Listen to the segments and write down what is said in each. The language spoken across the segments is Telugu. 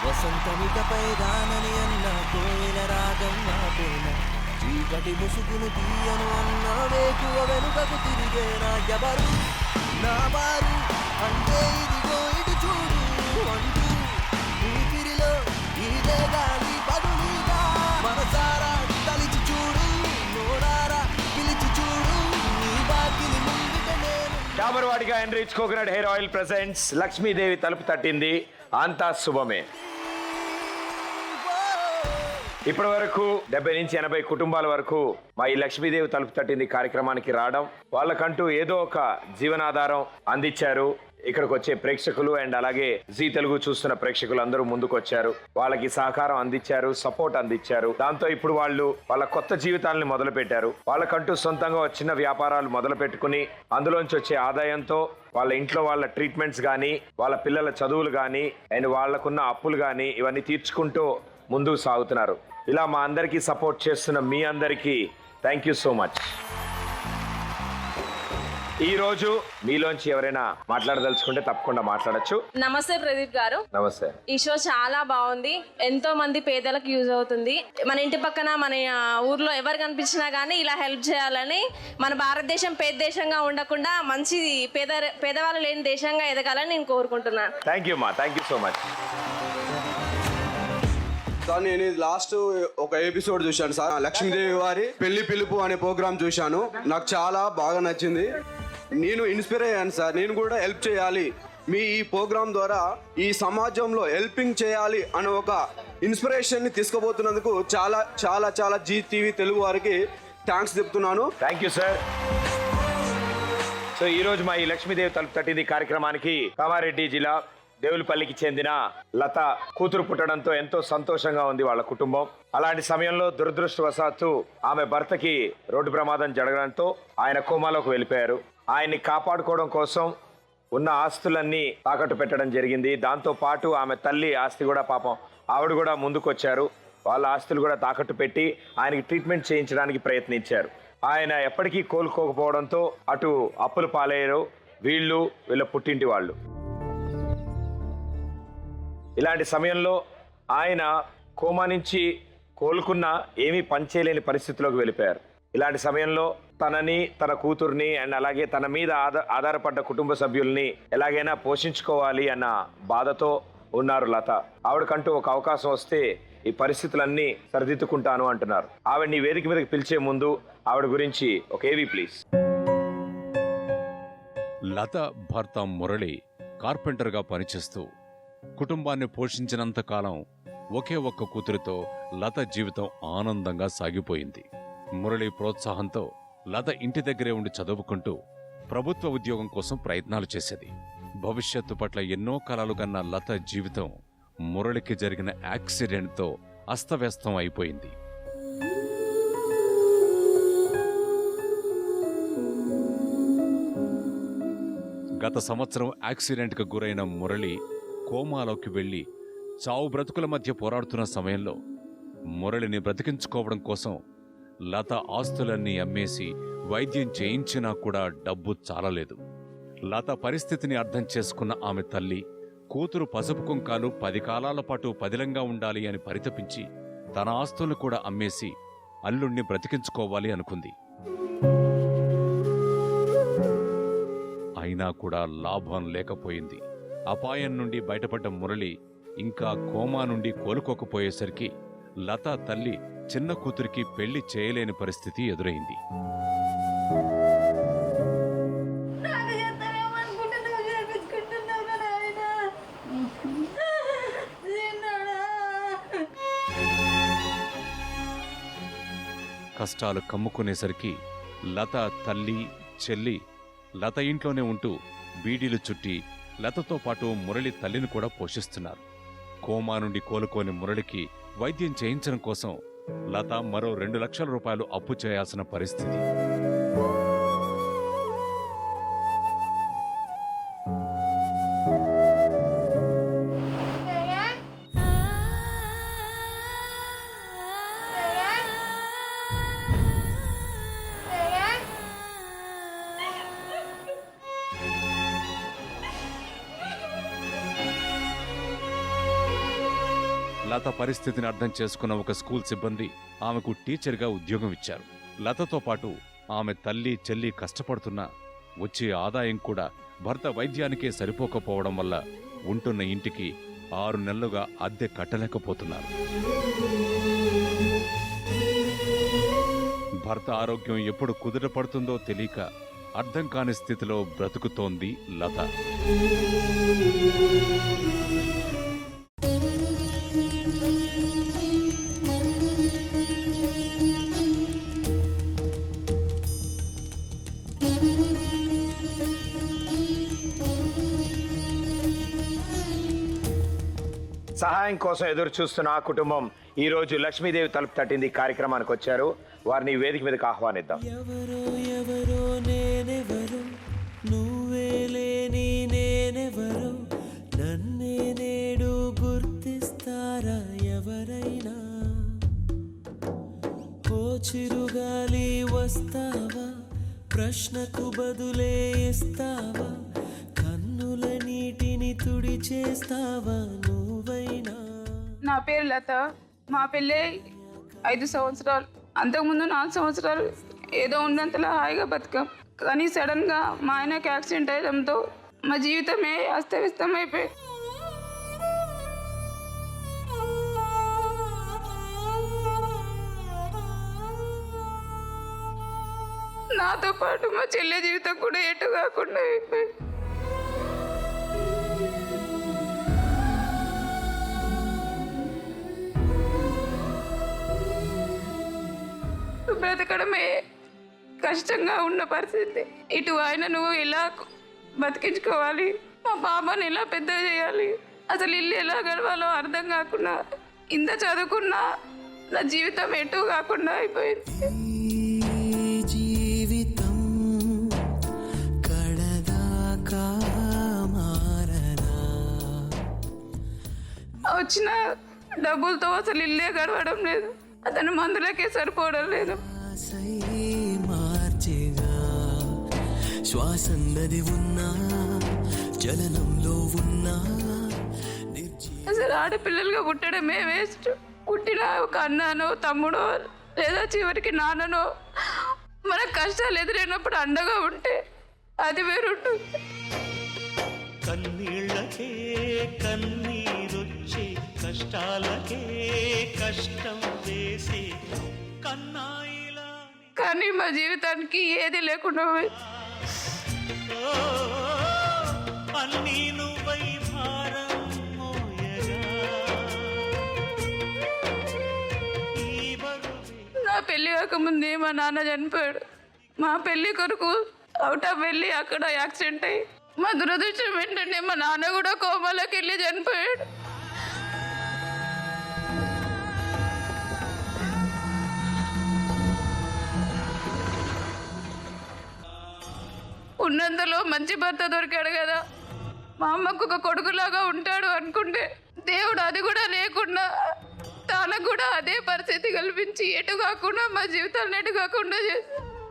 వసంతమికపై రానని అన్న కోయిల రాగం నాపేన చీకటి ముసుగును తీయను అన్న వేకువ వెనుకకు తిరిగేనా ఎవరు నా వారు అంటే ఇదిగో ఇటు చూడు అంటూ ఊపిరిలో ఇదే గాలి బదులుగా మనసారా తలిచి చూడు నోరారా పిలిచి చూడు నీ బాకిలి ముంగిట నేను. Dabur Vatika enrich coconut hair oil presents Lakshmidevi తలుపు తట్టింది అంతా శుభమే. ఇప్పటి వరకు 70 నుంచి 80 కుటుంబాల వరకు మా ఈ లక్ష్మీదేవి తలుపు తట్టింది కార్యక్రమానికి రావడం, వాళ్ళకంటూ ఏదో ఒక జీవనాధారం అందించారు. ఇక్కడికి వచ్చే ప్రేక్షకులు అండ్ అలాగే జీ తెలుగు చూస్తున్న ప్రేక్షకులు అందరూ ముందుకు వచ్చారు, వాళ్ళకి సహకారం అందించారు, సపోర్ట్ అందించారు. దాంతో ఇప్పుడు వాళ్ళు వాళ్ళ కొత్త జీవితాలని మొదలు పెట్టారు. వాళ్ళకంటూ సొంతంగా చిన్న వ్యాపారాలు మొదలు పెట్టుకుని అందులోంచి వచ్చే ఆదాయంతో వాళ్ళ ఇంట్లో వాళ్ళ ట్రీట్మెంట్స్ కానీ, వాళ్ళ పిల్లల చదువులు కానీ అండ్ వాళ్ళకున్న అప్పులు కానీ ఇవన్నీ తీర్చుకుంటూ ముందుకు సాగుతున్నారు. ఇలా మా అందరికీ సపోర్ట్ చేస్తున్న మీ అందరికీ థ్యాంక్ యూ సో మచ్. ఈ రోజు మీలోంచి ఎవరైనా మాట్లాడదలుచుకుంటే తప్పకుండా మాట్లాడొచ్చు. నమస్తే ప్రదీప్ గారు. నమస్తే. ఈ షో చాలా బాగుంది, ఎంతో మంది పేదలకు యూజ్ అవుతుంది. మన ఇంటి పక్కన మన ఊర్లో ఎవరు కనిపించినా కానీ ఇలా హెల్ప్ చేయాలని, మన భారతదేశం పేద దేశంగా ఉండకుండా మంచి పేదవాళ్ళు లేని దేశంగా ఎదగాలని నేను కోరుకుంటున్నాను. థ్యాంక్ యూ మా, thank you so much. Sir నేను లాస్ట్ ఒక ఎపిసోడ్ చూశాను సార్, లక్ష్మీదేవి వారి పెళ్లి పిలుపు అనే ప్రోగ్రామ్ చూశాను. నాకు చాలా బాగా నచ్చింది. నేను ఇన్స్పైర్ అయ్యాను సార్, నేను కూడా హెల్ప్ చేయాలి, మీ ఈ ప్రోగ్రామ్ ద్వారా ఈ సమాజంలో హెల్పింగ్ చేయాలి అనే ఒక ఇన్స్పిరేషన్ ని తీసుకుపోతున్నందుకు చాలా చాలా చాలా జీ టీవీ తెలుగు వారికి థ్యాంక్స్ చెప్తున్నాను. Thank you sir. సో ఈ రోజు మా ఈ లక్ష్మీదేవి తలుపు తట్టింది కార్యక్రమానికి కామారెడ్డి జిల్లా దేవులపల్లికి చెందిన లత కూతురు పుట్టడంతో ఎంతో సంతోషంగా ఉంది వాళ్ళ కుటుంబం. అలాంటి సమయంలో దురదృష్టవశాత్తు ఆమె భర్తకి రోడ్డు ప్రమాదం జరగడంతో ఆయన కోమాలోకి వెళ్ళిపోయారు. ఆయన్ని కాపాడుకోవడం కోసం ఉన్న ఆస్తులన్నీ తాకట్టు పెట్టడం జరిగింది. దాంతో పాటు ఆమె తల్లి ఆస్తి కూడా పాపం ఆవిడ కూడా ముందుకొచ్చారు. వాళ్ళ ఆస్తులు కూడా తాకట్టు పెట్టి ఆయనకి ట్రీట్మెంట్ చేయించడానికి ప్రయత్నించారు. ఆయన ఎప్పటికీ కోలుకోకపోవడంతో అటు అప్పులు పాలయ్యారు వీళ్ళ పుట్టింటి వాళ్ళు. ఇలాంటి సమయంలో ఆయన కోమా నుంచి కోలుకున్న ఏమీ పనిచేయలేని పరిస్థితిలోకి వెళ్ళిపోయారు. ఇలాంటి సమయంలో తనని, తన కూతుర్ని అండ్ అలాగే తన మీద ఆధారపడ్డ కుటుంబ సభ్యుల్ని ఎలాగైనా పోషించుకోవాలి అన్న బాధతో ఉన్నారు లత. ఆవిడకంటూ ఒక అవకాశం వస్తే ఈ పరిస్థితులన్నీ సరిదిద్దుకుంటాను అంటున్నారు. ఆవిడ్ని వేదిక మీదకి పిలిచే ముందు ఆవిడ గురించి ఒక ఏవి ప్లీజ్. లత భర్త మురళి కార్పెంటర్గా పనిచేస్తూ కుటుంబాన్ని పోషించినంత కాలం ఒకే ఒక్క కూతురితో లత జీవితం ఆనందంగా సాగిపోయింది. మురళి ప్రోత్సాహంతో లత ఇంటి దగ్గరే ఉండి చదువుకుంటూ ప్రభుత్వ ఉద్యోగం కోసం ప్రయత్నాలు చేసేది. భవిష్యత్తు పట్ల ఎన్నో కలలు కన్న లత జీవితం మురళికి జరిగిన యాక్సిడెంట్తో అస్తవ్యస్తం అయిపోయింది. గత సంవత్సరం యాక్సిడెంట్కు గురైన మురళి కోమాలోకి వెళ్లి చావు బ్రతుకుల మధ్య పోరాడుతున్న సమయంలో మురళిని బ్రతికించుకోవడం కోసం లత ఆస్తులన్నీ అమ్మేసి వైద్యం చేయించినా కూడా డబ్బు చాలలేదు. లత పరిస్థితిని అర్థం చేసుకున్న ఆమె తల్లి కూతురు పసుపు కుంకాలు 10 కాలాల పాటు పదిలంగా ఉండాలి అని పరితపించి తన ఆస్తులు కూడా అమ్మేసి అల్లుణ్ణి బ్రతికించుకోవాలి అనుకుంది. అయినా కూడా లాభం లేకపోయింది. అపాయం నుండి బయటపడ్డ మురళి ఇంకా కోమా నుండి కోలుకోకపోయేసరికి లత తల్లి చిన్న కూతురికి పెళ్లి చేయలేని పరిస్థితి ఎదురైంది. కష్టాలు కమ్ముకునేసరికి లత తల్లి, చెల్లి లత ఇంట్లోనే ఉంటూ బీడీలు చుట్టి లతతో పాటు మురళి తల్లిని కూడా పోషిస్తున్నారు. కోమా నుండి కోలుకోని మురళికి వైద్యం చేయించడం కోసం లత మరో 2 లక్షల రూపాయలు అప్పు చేయాల్సిన పరిస్థితి. లత పరిస్థితిని అర్థం చేసుకున్న ఒక స్కూల్ సిబ్బంది ఆమెకు టీచర్గా ఉద్యోగం ఇచ్చారు. లతతో పాటు ఆమె తల్లి చెల్లి కష్టపడుతున్నా వచ్చే ఆదాయం కూడా భర్త వైద్యానికే సరిపోకపోవడం వల్ల ఉంటున్న ఇంటికి 6 నెలలుగా అద్దె కట్టలేకపోతున్నారు. భర్త ఆరోగ్యం ఎప్పుడు కుదుటపడుతుందో తెలియక అర్థం కాని స్థితిలో బ్రతుకుతోంది లత. సహాయం కోసం ఎదురు చూస్తున్న ఆ కుటుంబం ఈ రోజు లక్ష్మీదేవి తలుపు తట్టింది కార్యక్రమానికి వచ్చారు. వారిని వేదిక మీదకి ఆహ్వానిద్దాం. ఎవరో ఎవరో నేనెవరు, నువ్వే లేని నేనెవరు, నన్నే నేడు గుర్తిస్తారా ఎవరైనా? ఓ చిరుగాలి వస్తావా, ప్రశ్నకు బదులే ఇస్తావా, కన్నుల నీటిని తుడిచేస్తావా నువ్వైనా? నా పేరు లత. మా పెళ్ళి 5 సంవత్సరాలు, అంతకుముందు 4 సంవత్సరాలు ఏదో ఉన్నంతలా హాయిగా బతికాం. కానీ సడన్గా మా ఆయనకి యాక్సిడెంట్ అయ్యడంతో మా జీవితమే అస్తవ్యస్తం అయిపోయి, నాతో పాటు మా చెల్లె జీవితం కూడా ఎటు కాకుండా అయిపోయి, బ్రతకడమే కష్టంగా ఉన్న పరిస్థితి. ఇటు ఆయనను ఎలా బతికించుకోవాలి, మా బాబాని ఎలా పెద్ద చేయాలి, అసలు ఇల్లు ఎలా గడవాలో అర్థం కాకుండా, ఇంత చదువుకున్నా నా జీవితం ఎటు కాకుండా అయిపోయింది. జీవితం కడదాకా మారదా? వచ్చిన డబ్బులతో అసలు ఇల్లే గడవడం లేదు, అతను మందులకే సరిపోవడం లేదు. మార్చేగా శ్వాసన్నది ఉన్నా, చలనంలో ఉన్నా, అసలు ఆడపిల్లలుగా పుట్టడమే వేస్ట్. పుట్టిన ఒక అన్ననో తమ్ముడో లేదా చివరికి నాన్ననో మనకు కష్టాలు ఎదురైనప్పుడు అండగా ఉంటే అది వేరుంటుంది. కన్నీళ్ళకే కన్నీరొచ్చే, కష్టాలకే కష్టం వేసే కన్నాయిలా. కానీ మా జీవితానికి ఏది లేకుండా పోయింది. అన్నీ నువ్వై భారం మోయగా, ఈ బరువే. నా పెళ్లి కాకముందే మా నాన్న చనిపోయాడు. మా పెళ్లి కొరకు అవుట్ ఆఫ్ వెళ్ళి అక్కడ యాక్సిడెంట్ అయ్యి, మా దురదృష్టం ఏంటంటే మా నాన్న కూడా కోమాలోకి వెళ్ళి చనిపోయాడు. ఉన్నంతలో మంచి భర్త దొరికాడు కదా, మా అమ్మకు ఒక కొడుకులాగా ఉంటాడు అనుకుంటే, దేవుడు అది కూడా లేకుండా తనకు కూడా అదే పరిస్థితి కల్పించి ఎటు కాకుండా మా జీవితాలను ఎటు కాకుండా చేసి.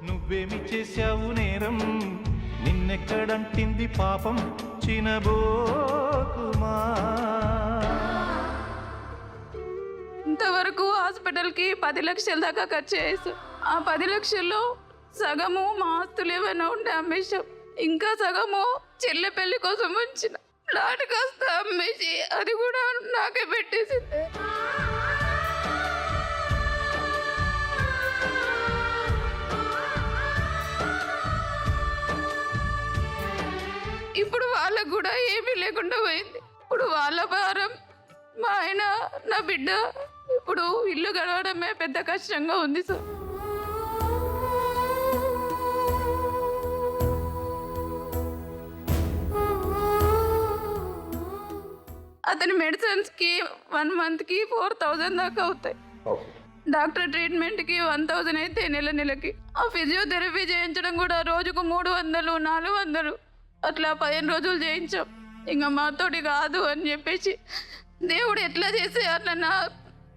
నువ్వేమి చేశావు నేరం, నిన్నెక్కడంటింది పాపం, చినబోకుమా. ఇంతవరకు హాస్పిటల్కి 10 లక్షల దాకా ఖర్చు చేసాం. ఆ 10 లక్షల్లో సగము మా ఆస్తులు ఏమైనా ఉంటే అమ్మేశాం, ఇంకా సగము చెల్లె పెళ్లి కోసం ఉంచిన ప్లాట్ కాస్త అమ్మేసి అది కూడా నాకే పెట్టేసింది. ఇప్పుడు వాళ్ళకు కూడా ఏమీ లేకుండా పోయింది. ఇప్పుడు వాళ్ళ భారం, మా ఆయన, నా బిడ్డ. ఇప్పుడు ఇల్లు గడవడమే పెద్ద కష్టంగా ఉంది సార్. అతని మెడిసిన్స్కి 1 మంత్కి 4000 దాకా అవుతాయి. డాక్టర్ ట్రీట్మెంట్కి 1000 అయితే నెలకి. ఆ ఫిజియోథెరపీ చేయించడం కూడా రోజుకు 300, 400 అట్లా 15 రోజులు చేయించాం. ఇంకా మాతోటి కాదు అని చెప్పేసి, దేవుడు ఎట్లా చేసే అట్లా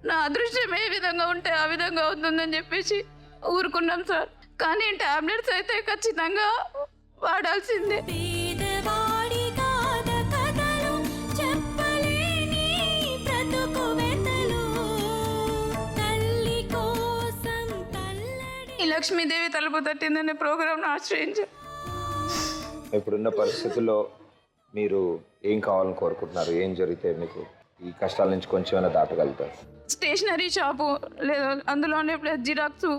నా అదృష్టం ఏ విధంగా ఉంటే ఆ విధంగా అవుతుందని చెప్పేసి ఊరుకున్నాం సార్. కానీ టాబ్లెట్స్ అయితే ఖచ్చితంగా వాడాల్సిందే. పేదవాడి గాథ కథలు చెప్పలేని బ్రతుకు వెతలు ఈ లక్ష్మీదేవి తలుపు తట్టిందనే ప్రోగ్రాంను ఆశ్రయించాను. ఇప్పుడున్న పరిస్థితుల్లో మీరు ఏం కావాలని కోరుకుంటున్నారు? ఏం జరిగితే మీకు ఈ కష్టాల నుంచి కొంచెమైనా దాటగలుగుతారు? స్టేషనరీ షాపు లేదు, అందులోనే ప్లస్ జిరాక్స్.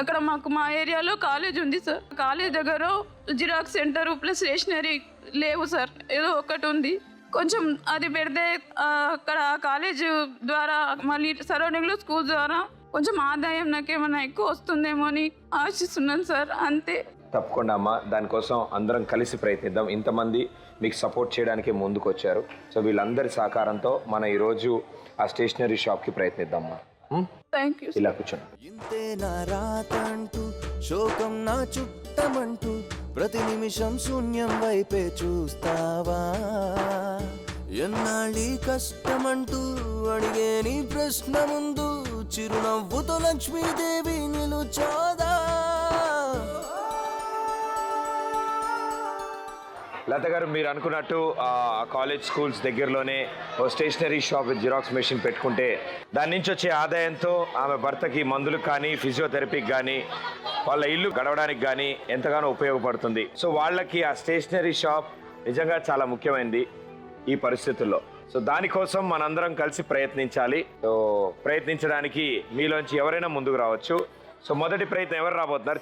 అక్కడ మా ఏరియాలో కాలేజ్ ఉంది సార్. కాలేజ్ దగ్గర జిరాక్స్ సెంటర్ ప్లస్ స్టేషనరీ లేవు సార్. ఏదో ఒకటి ఉంది. కొంచెం అది పెడితే అక్కడ కాలేజ్ ద్వారా మళ్ళీ సరౌండింగ్లో స్కూల్ ద్వారా కొంచెం ఆదాయం నాకేమైనా ఎక్కువ వస్తుందేమో అని ఆశిస్తున్నాను సార్. అంతే. తప్పకుండా అమ్మా, దానికోసం అందరం కలిసి ప్రయత్నిద్దాం. ఇంతమంది మీకు సపోర్ట్ చేయడానికి ముందుకు వచ్చారు. సో వీళ్ళందరి సహకారంతో మనం ఈరోజు ఆ స్టేషనరీ షాప్కి ప్రయత్నిద్దామా. Thank you. ఇలా కూర్చోండి. ఇంతే నా రాతంటూ శోకం నా చుట్టమంటూ ప్రతి నిమిషం శూన్యం వైపే చూస్తావా? ఎన్నాళ్ళీ కష్టమంటూ అడిగే నీ ప్రశ్న ముందు చిరునవ్వుతో లక్ష్మీదేవి నిలుచోదా? లత గారు, మీరు అనుకున్నట్టు కాలేజ్ స్కూల్స్ దగ్గరలోనే ఓ stationery shop with xerox machine పెట్టుకుంటే దాని నుంచి వచ్చే ఆదాయంతో ఆమె భర్తకి మందులకు కానీ ఫిజియోథెరపీకి కానీ వాళ్ళ ఇల్లు గడవడానికి కానీ ఎంతగానో ఉపయోగపడుతుంది. సో వాళ్ళకి ఆ స్టేషనరీ షాప్ నిజంగా చాలా ముఖ్యమైనది ఈ పరిస్థితుల్లో. సో దానికోసం మనందరం కలిసి ప్రయత్నించాలి. సో ప్రయత్నించడానికి మీలోంచి ఎవరైనా ముందుకు రావచ్చు. సో మొదటి ప్రయత్నం ఎవరు రాబోతున్నారు?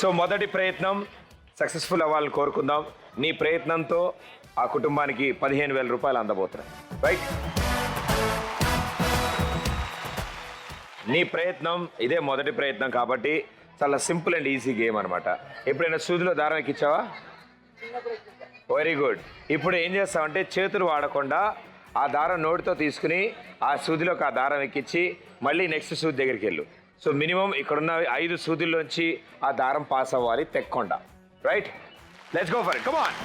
సో మొదటి ప్రయత్నం సక్సెస్ఫుల్ అవ్వాలని కోరుకుందాం. నీ ప్రయత్నంతో ఆ కుటుంబానికి 15,000 రూపాయలు అందబోతున్నాయి. రైట్? నీ ప్రయత్నం ఇదే మొదటి ప్రయత్నం కాబట్టి చాలా సింపుల్ అండ్ ఈజీ గేమ్ అనమాట. ఎప్పుడైనా సూదిలో దారం ఎక్కించావా? Very good. ఇప్పుడు ఏం చేస్తామంటే చేతులు వాడకుండా ఆ దారం నోటితో తీసుకుని ఆ సూదిలోకి ఆ దారం ఎక్కించి మళ్ళీ నెక్స్ట్ సూది దగ్గరికి వెళ్ళు. సో మినిమం ఇక్కడున్న 5 సూదుల్లోంచి ఆ దారం పాస్ అవ్వాలి తెక్కుండా. Right? Let's go for it. Come on.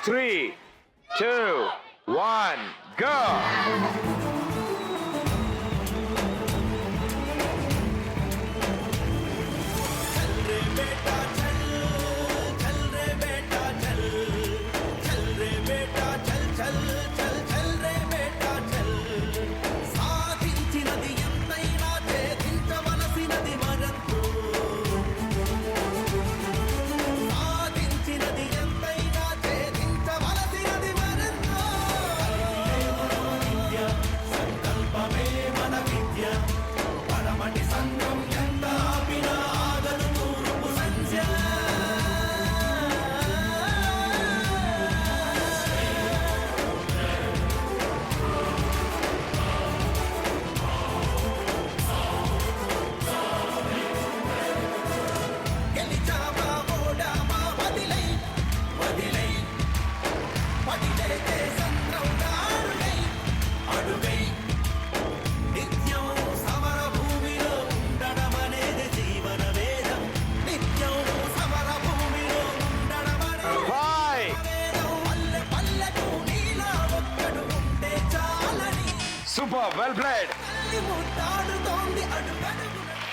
3, 2, 1 go. Super, well played.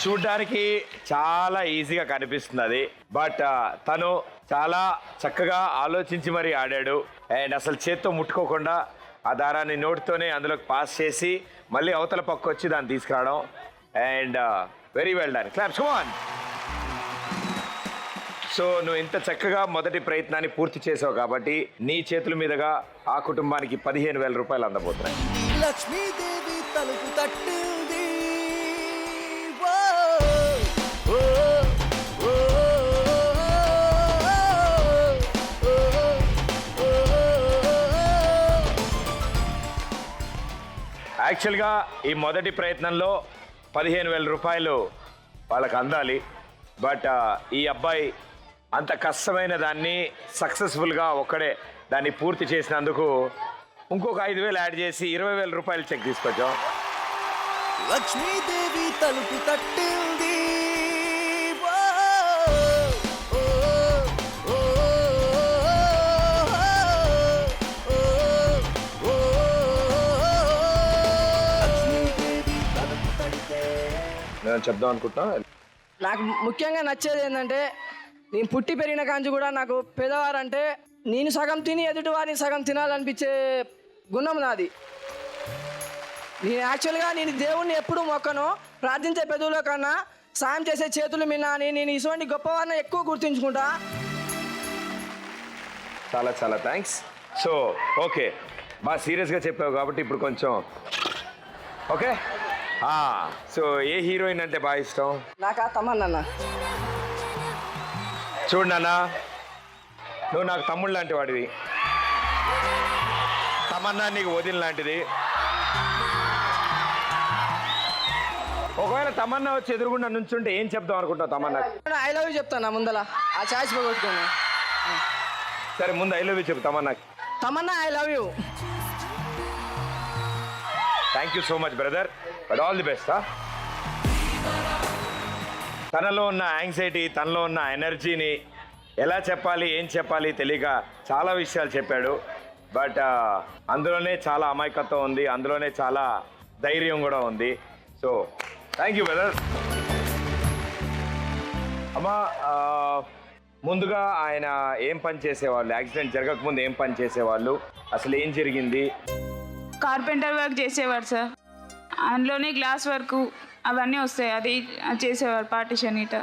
చూడ్డానికి చాలా ఈజీగా కనిపిస్తుంది అది, బట్ తను చాలా చక్కగా ఆలోచించి మరీ ఆడాడు. అండ్ అసలు చేత్తో ముట్టుకోకుండా ఆ దారాన్ని నోటితోనే అందులోకి పాస్ చేసి మళ్ళీ అవతల పక్క వచ్చి దాన్ని తీసుకురావడం. And very well done. Claps, come on. So నువ్వు ఇంత చక్కగా మొదటి ప్రయత్నాన్ని పూర్తి చేసావు కాబట్టి నీ చేతుల మీదుగా ఆ కుటుంబానికి 15,000 రూపాయలు అందబోతున్నాయి. లక్ష్మీదేవి తలుపు తట్టింది. యాక్చువల్గా ఈ మొదటి ప్రయత్నంలో 15,000 రూపాయలు వాళ్ళకి అందాలి. బట్ ఈ అబ్బాయి అంత కష్టమైన దాన్ని సక్సెస్ఫుల్గా ఒక్కడే దాన్ని పూర్తి చేసినందుకు ఇంకొక 5,000 యాడ్ చేసి 20,000 రూపాయలు చెక్ తీసుకొచ్చాం. లక్ష్మీదేవి తలుపు తట్టింది. నేను చెప్దాం అనుకుంటున్నా. నాకు ముఖ్యంగా నచ్చేది ఏంటంటే నేను పుట్టి పెరిగిన కాంచి కూడా నాకు పేదవారంటే నేను సగం తిని ఎదుటి వారిని సగం తినాలనిపించే గుణం నాది. నేను యాక్చువల్గా నేను దేవుణ్ణి ఎప్పుడు మొక్కను, ప్రార్థించే పెదవుల కన్నా సాయం చేసే చేతులు మిన్నా అని నేను ఇటువంటి గొప్పవారిని ఎక్కువ గుర్తుంచుకుంటా. చాలా చాలా థ్యాంక్స్. సో ఓకే, బాగా సీరియస్గా చెప్పావు కాబట్టి ఇప్పుడు కొంచెం ఓకే. సో ఏ హీరోయిన్ అంటే బాగా ఇష్టం? నాకా తమన్నా. చూడు నాన్న, నువ్వు నాకు తమ్ముడు లాంటి వాడివి, తమన్నా నీకు వదిన లాంటిది. ఒకవేళ తమన్నా వచ్చి ఎదురుగుండా నుంచుంటే ఏం చెప్దాం అనుకుంటావు తమన్నా? ఐ లవ్ యూ చెప్తాను ముందల, ఆ ఛాయిస్ పోగొట్టుకున్నా. సరే ముందు ఐ లవ్ యూ చెప్పు Tamannaah. Tamannaah I love you. Thank you so much brother, but all the best. తనలో ఉన్న యాంగ్జైటీ, తనలో ఉన్న ఎనర్జీని ఎలా చెప్పాలి, ఏం చెప్పాలి తెలియక చాలా విషయాలు చెప్పాడు. బట్ అందులోనే చాలా అమాయకత్వం ఉంది, అందులోనే చాలా ధైర్యం కూడా ఉంది. So thank you brother. అమ్మా, ముందుగా ఆయన ఏం పని చేసేవాళ్ళు? యాక్సిడెంట్ జరగకముందు ఏం పని చేసేవాళ్ళు? అసలు ఏం జరిగింది? కార్పెంటర్ వర్క్ చేసేవాడు సార్. అందులోనే గ్లాస్ వర్క్ అవన్నీ వస్తాయి, అది చేసేవారు. పార్టిషన్ ఇట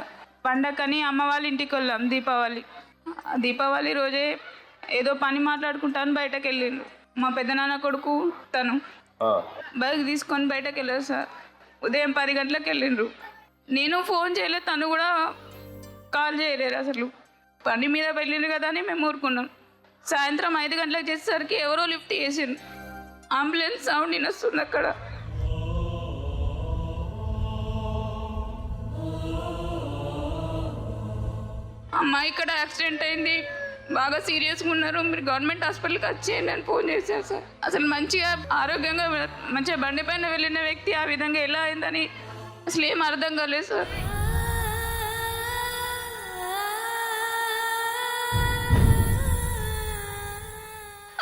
పండగని అమ్మ వాళ్ళ ఇంటికి వెళ్ళాం దీపావళి రోజే ఏదో పని మాట్లాడుకుంటాను బయటకు వెళ్ళిండు. మా పెద్దనాన్న కొడుకు తను బైక్ తీసుకొని బయటకు వెళ్ళారు సార్. ఉదయం 10 గంటలకు వెళ్ళిండ్రు. నేను ఫోన్ చేయలేదు, తను కూడా కాల్ చేయలేరు. అసలు పని మీద వెళ్ళిండ్రు కదా అని మేము ఊరుకున్నాం. సాయంత్రం 5 గంటలకు చేసేసరికి ఎవరో లిఫ్ట్ చేసిండ్రు. అంబులెన్స్ సౌండ్ వినొస్తుంది అక్కడ. అమ్మాయి ఇక్కడ యాక్సిడెంట్ అయింది, బాగా సీరియస్గా ఉన్నారు, మీరు గవర్నమెంట్ హాస్పిటల్కి వచ్చేయండి అని ఫోన్ చేశారు సార్. అసలు మంచిగా ఆరోగ్యంగా మంచిగా బండి పైన వెళ్ళిన వ్యక్తి ఆ విధంగా ఎలా అయిందని అసలు ఏం అర్థం కాలేదు సార్.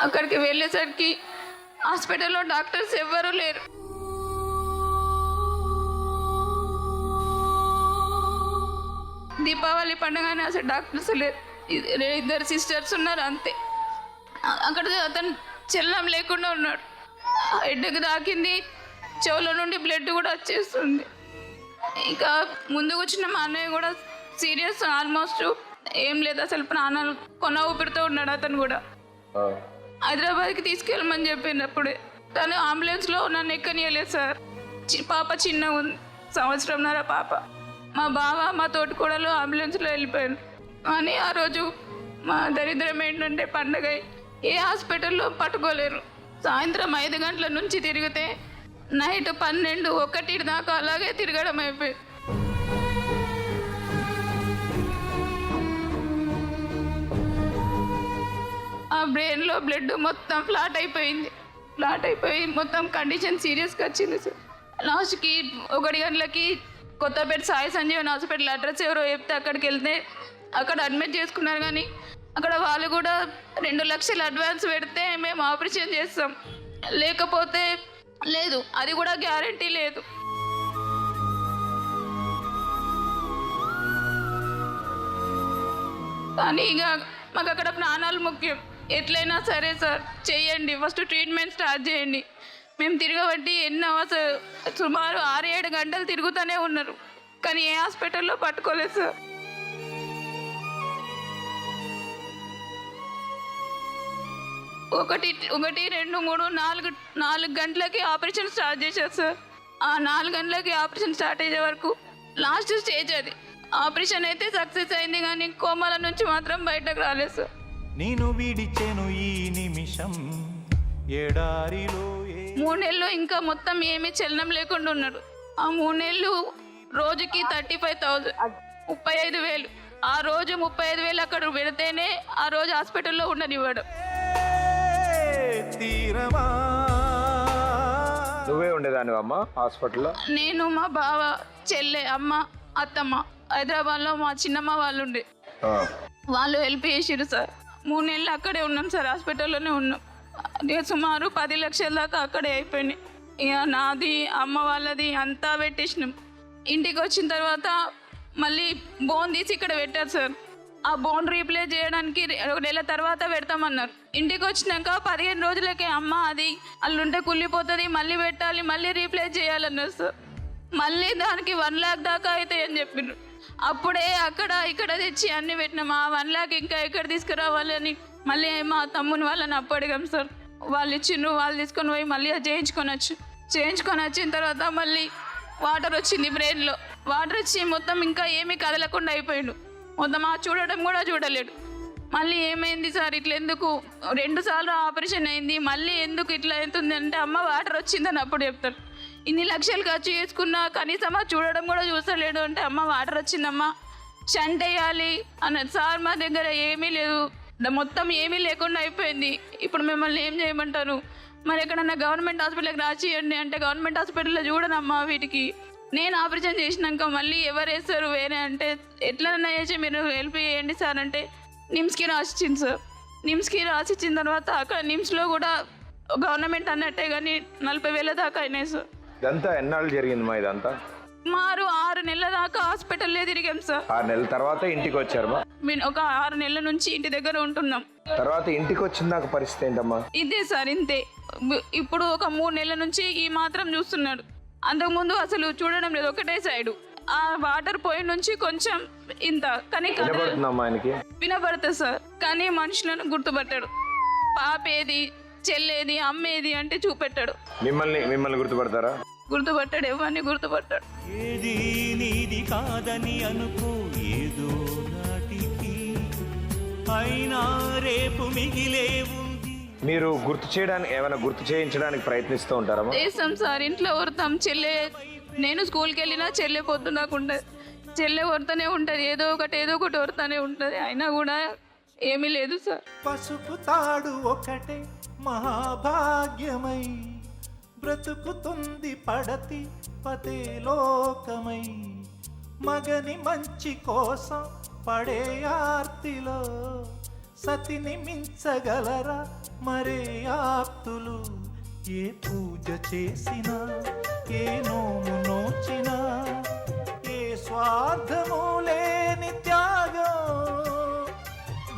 అక్కడికి వెళ్ళేసరికి హాస్పిటల్లో డాక్టర్స్ ఎవ్వరూ లేరు. దీపావళి పండుగని అసలు డాక్టర్స్ లేరు. 2 సిస్టర్స్ ఉన్నారు అంతే. అక్కడ అతను చలనం లేకుండా ఉన్నాడు. హెడ్కి తాకింది, చెవుల నుండి బ్లడ్ కూడా వచ్చేస్తుంది. ఇంకా ముందు వచ్చిన మా అన్నయ్య కూడా సీరియస్, ఆల్మోస్ట్ ఏం లేదు, అసలు ప్రాణాలు కొన ఊపిరితో ఉన్నాడు. అతను కూడా హైదరాబాద్కి తీసుకెళ్ళమని చెప్పినప్పుడే తను అంబులెన్స్లో నన్ను ఎక్కనియలేదు సార్. పాప చిన్న ఉంది, 1.5 సంవత్సరం పాప. మా బావ మా తోటికోడలు అంబులెన్స్లో వెళ్ళిపోయాను. కానీ ఆ రోజు మా దరిద్రం ఏంటంటే పండగ ఏ హాస్పిటల్లో పట్టుకోలేరు. సాయంత్రం 5 గంటల నుంచి తిరిగితే నైట్ 12, 1 దాకా అలాగే తిరగడం అయిపోయింది. ఆ బ్రెయిన్లో బ్లడ్ మొత్తం ఫ్లాట్ అయిపోయి మొత్తం కండిషన్ సీరియస్గా వచ్చింది సార్. లాస్ట్కి 1 గంటలకి కొత్తపేట సాయి సంజీవన్ హాస్పిటల్ అడ్రస్ ఎవరో చెప్తే అక్కడికి వెళ్తే అక్కడ అడ్మిట్ చేసుకున్నారు. కానీ అక్కడ వాళ్ళు కూడా 2 లక్షలు అడ్వాన్స్ పెడితే మేము ఆపరేషన్ చేస్తాం, లేకపోతే లేదు, అది కూడా గ్యారంటీ లేదు. కానీ ఇక మాకు అక్కడ ప్రాణాలు ముఖ్యం. ఎట్లయినా సరే సార్ చేయండి, ఫస్ట్ ట్రీట్మెంట్ స్టార్ట్ చేయండి. మేము తిరగబట్టి ఎన్ని అవర్స్, సుమారు 6-7 గంటలు తిరుగుతూనే ఉన్నారు, కానీ ఏ హాస్పిటల్లో పట్టుకోలేదు సార్. ఒకటి 2 3 4 గంటలకి ఆపరేషన్ స్టార్ట్ చేశారు సార్. ఆ 4 గంటలకి ఆపరేషన్ స్టార్ట్ అయ్యే వరకు లాస్ట్ స్టేజ్ అది. ఆపరేషన్ అయితే సక్సెస్ అయింది, కానీ కోమాల నుంచి మాత్రం బయటకు రాలేదు సార్. నేను వీడిచ్చాను ఈ నిమిషం ఎడారిలో 3 నెలలు ఇంకా మొత్తం ఏమీ చలనం లేకుండా ఉన్నాడు. ఆ 3 నెలలు రోజుకి 35,000, 35,000. ఆ రోజు 35,000 అక్కడ పెడితేనే ఆ రోజు హాస్పిటల్లో ఉండనివ్వడం. తీరమా నువ్వే ఉండేదాన్ని అమ్మ హాస్పిటల్లో? నేను, మా బావ, చెల్లె, అమ్మ, అత్తమ్మ. హైదరాబాద్లో మా చిన్నమ్మ వాళ్ళు ఉండే, వాళ్ళు హెల్ప్ చేసిరు సార్. 3 నెలలు అక్కడే ఉన్నాం సార్, హాస్పిటల్లోనే ఉన్నాం. సుమారు 10 లక్షల దాకా అక్కడే అయిపోయినాయి. ఇక నాది, అమ్మ వాళ్ళది అంతా పెట్టేసినాం. ఇంటికి వచ్చిన తర్వాత మళ్ళీ బోన్ తీసి ఇక్కడ పెట్టారు సార్. ఆ బోన్ రీప్లేస్ చేయడానికి 1 నెల తర్వాత పెడతామన్నారు. ఇంటికి వచ్చినాక 15 రోజులకే అమ్మ అది అల్లుంటే కుళ్ళిపోతుంది, మళ్ళీ పెట్టాలి, మళ్ళీ రీప్లేస్ చేయాలన్నారు సార్. మళ్ళీ దానికి 1 lakh దాకా అవుతాయి అని చెప్పిండ్రు. అప్పుడే అక్కడ ఇక్కడ తెచ్చి అన్ని పెట్టినాం. ఆ 1 lakh ఇంకా ఎక్కడ తీసుకురావాలని మళ్ళీ మా తమ్ముని వాళ్ళని అప్పడిగాం సార్. వాళ్ళు ఇచ్చిండ్రు, వాళ్ళు తీసుకొని పోయి మళ్ళీ అది చేయించుకొని వచ్చిన తర్వాత మళ్ళీ వాటర్ వచ్చింది బ్రెయిన్లో. వాటర్ వచ్చి మొత్తం ఇంకా ఏమీ కదలకుండా అయిపోయిండు. మొత్తం చూడడం కూడా చూడలేడు. మళ్ళీ ఏమైంది సార్ ఇట్లా ఎందుకు 2 సార్లు ఆపరేషన్ అయింది, మళ్ళీ ఎందుకు ఇట్లా అవుతుంది అంటే అమ్మ వాటర్ వచ్చిందని అప్పుడు చెప్తారు. ఇన్ని లక్షలు ఖర్చు చేసుకున్నా కనీసం చూడడం కూడా చూసలేడు అంటే అమ్మ వాటర్ వచ్చిందమ్మా షంట్ వేయాలి అన్నది. సార్ మా దగ్గర ఏమీ లేదు, మొత్తం ఏమీ లేకుండా అయిపోయింది. ఇప్పుడు మిమ్మల్ని ఏం చేయమంటారు, మరి ఎక్కడన్నా గవర్నమెంట్ హాస్పిటల్కి రాసియండి అంటే గవర్నమెంట్ హాస్పిటల్లో చూడనమ్మా వీటికి. నేను ఆపరేషన్ చేసినాక మళ్ళీ ఎవరు వేస్తారు వేరే అంటే ఎట్లన్నా చేసి మీరు హెల్ప్ చేయండి సార్ అంటే నిమ్స్కి రాసిచ్చింది సార్. నిమ్స్కి రాసిచ్చిన తర్వాత అక్కడ నిమ్స్లో కూడా గవర్నమెంట్ అన్నట్టే కానీ 40,000 దాకా అయినాయి సార్. ఇదంతా ఎన్నాళ్ళు జరిగింది మా ఇదంతా? మారు 6 నెలల దాకా హాస్పిటల్లే తిరిగాం సార్. 6 నెలల తర్వాత ఇంటికి వచ్చారు మా? ఒక 6 నెలల నుంచి ఇంటి దగ్గర ఉంటున్నాం. తర్వాత ఇంటికి వచ్చిందాక పరిస్థితి ఏంటమ్మా? ఇదే సార్ ఇంతే. ఇప్పుడు ఒక 3 నెలల నుంచి ఈ మాత్రం చూస్తున్నాడు. అంతకుముందు అసలు చూడడం లేదు, ఒకటే సైడు. ఆ వాటర్ పోయి నుంచి కొంచెం ఇంత కానీ వినపడుతుంది సార్, కానీ మనుషులను గుర్తుపట్టాడు. పాపేది చెల్లేది అమ్మేది అంటే చూపెట్టాడు. మిమ్మల్ని గుర్తుపడతారా? గుర్తుపట్టాడు, ఎవరిని గుర్తుపట్టాడు. ఏది నీది కాదని అనుకో ఏదో నాటికి, అయినా రేపు మిగిలే ఉంది. మీరు గుర్తు చేయడానికి ఏమైనా గుర్తు చేయించడానికి ప్రయత్నిస్తూ ఉంటారా? చేస్తాం సార్, ఇంట్లో వరుతాం. చెల్లె నేను స్కూల్కి వెళ్ళినా చెల్లె పొద్దున్నాకు ఉంటుంది, చెల్లె వరుతూనే ఉంటుంది, ఏదో ఒకటి వరుతూనే ఉంటుంది. అయినా కూడా ఏమీ లేదు సార్. పసుపు తాడు ఒకటే మహాభాగ్యమై బ్రతుకుతుంది పడతి పతే లోకమై, మగని మంచి కోసం పడే ఆర్తిలో సతిని మించగలరా మరే ఆప్తులు. ఏ పూజ చేసినా ఏ నోము నోచినా ఏ స్వార్థము లేని త్యాగం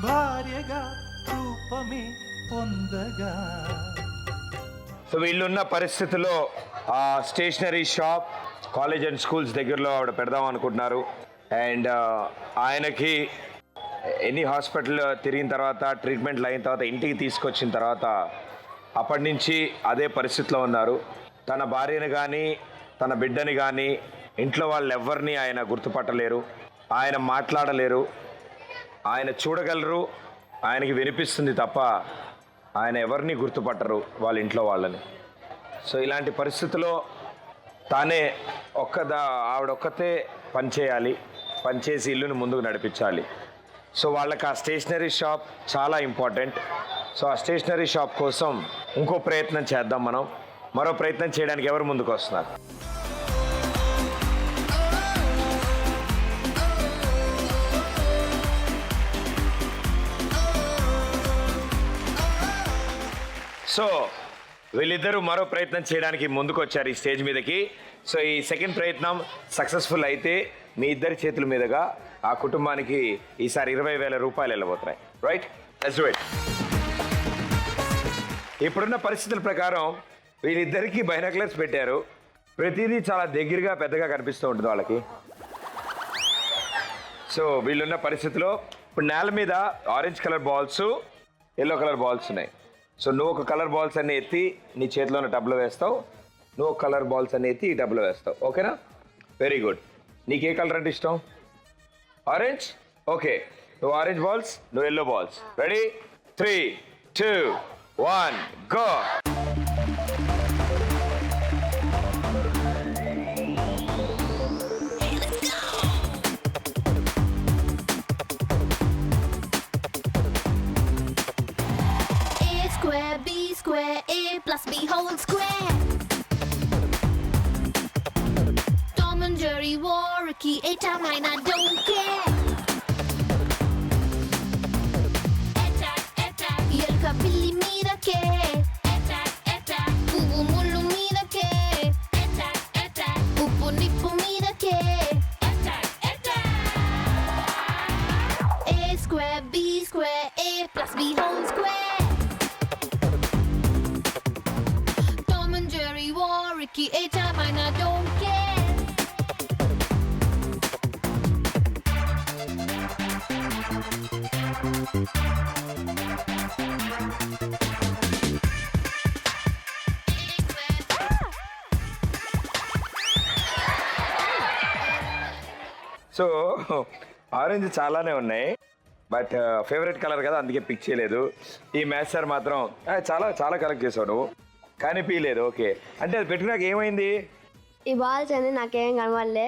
భార్యగా రూపమే పొందగా. సో వీళ్ళున్న పరిస్థితుల్లో ఆ stationery shop college and schools దగ్గరలో ఆవిడ పెడదాం అనుకుంటున్నారు. అండ్ ఆయనకి ఎన్ని హాస్పిటల్ తిరిగిన తర్వాత ట్రీట్మెంట్లు అయిన తర్వాత ఇంటికి తీసుకొచ్చిన తర్వాత అప్పటి నుంచి అదే పరిస్థితిలో ఉన్నారు. తన భార్యని కానీ తన బిడ్డని కానీ ఇంట్లో వాళ్ళు ఎవరిని ఆయన గుర్తుపట్టలేరు, ఆయన మాట్లాడలేరు. ఆయన చూడగలరు, ఆయనకి వినిపిస్తుంది తప్ప ఆయన ఎవరిని గుర్తుపట్టరు వాళ్ళ ఇంట్లో వాళ్ళని. సో ఇలాంటి పరిస్థితుల్లో తానే ఆవిడొక్కతే పనిచేయాలి, పనిచేసి ఇల్లుని ముందుకు నడిపించాలి. సో వాళ్ళకి ఆ స్టేషనరీ షాప్ చాలా ఇంపార్టెంట్. సో ఆ స్టేషనరీ షాప్ కోసం ఇంకో ప్రయత్నం చేద్దాం మనం. మరో ప్రయత్నం చేయడానికి ఎవరు ముందుకు వస్తున్నారు? సో వీళ్ళిద్దరూ మరో ప్రయత్నం చేయడానికి ముందుకు వచ్చారు ఈ స్టేజ్ మీదకి. సో ఈ సెకండ్ ప్రయత్నం సక్సెస్ఫుల్ అయితే మీ ఇద్దరి చేతుల మీదుగా ఆ కుటుంబానికి ఈసారి 20,000 రూపాయలు వెళ్ళబోతున్నాయి. Right, let's do it. ఇప్పుడున్న పరిస్థితుల ప్రకారం వీళ్ళిద్దరికీ బైనాక్యులర్స్ పెట్టారు. ప్రతిదీ చాలా దగ్గరగా పెద్దగా కనిపిస్తూ ఉంటుంది వాళ్ళకి. సో వీళ్ళున్న పరిస్థితిలో ఇప్పుడు నేల మీద orange colour balls, yellow colour balls ఉన్నాయి. సో నువ్వు ఒక కలర్ బాల్స్ అన్ని ఎత్తి నీ చేతిలో ఉన్న టబ్లో వేస్తావు, నువ్వు ఒక కలర్ బాల్స్ అన్ని ఎత్తి ఈ టబ్లో వేస్తావు. ఓకేనా? Very good. నీకు ఏ కలర్ అంటే ఇష్టం? ఆరెంజ్. ఓకే, నువ్వు ఆరెంజ్ బాల్స్, నువ్వు yellow balls. Ready? 3, 2, 1 go. Square, A plus B whole square. Tom and Jerry war, Ricky, 8 out 9, I don't care. Attack, attack, Yelka Billy Mirake. Attack, attack, Ubu Mulu Mirake. Attack, attack, Upu Nippu Mirake. Attack, attack. A square, B square, A plus B whole square. Tom and Jerry war, Ricky, A-time, and I don't care. So orange చాలానే ఉన్నాయి, బట్ ఫేవరెట్ కలర్ కదా అందుకే పిక్ చేయలేదు. ఈ మ్యాథ్స్ సార్ మాత్రం చాలా చాలా కలెక్ట్ చేసావు నువ్వు, కానీ పీలేదు. ఓకే, అంటే అది పెట్టినాక ఏమైంది? ఈ బాల్స్ అని నాకేం కనబడలే,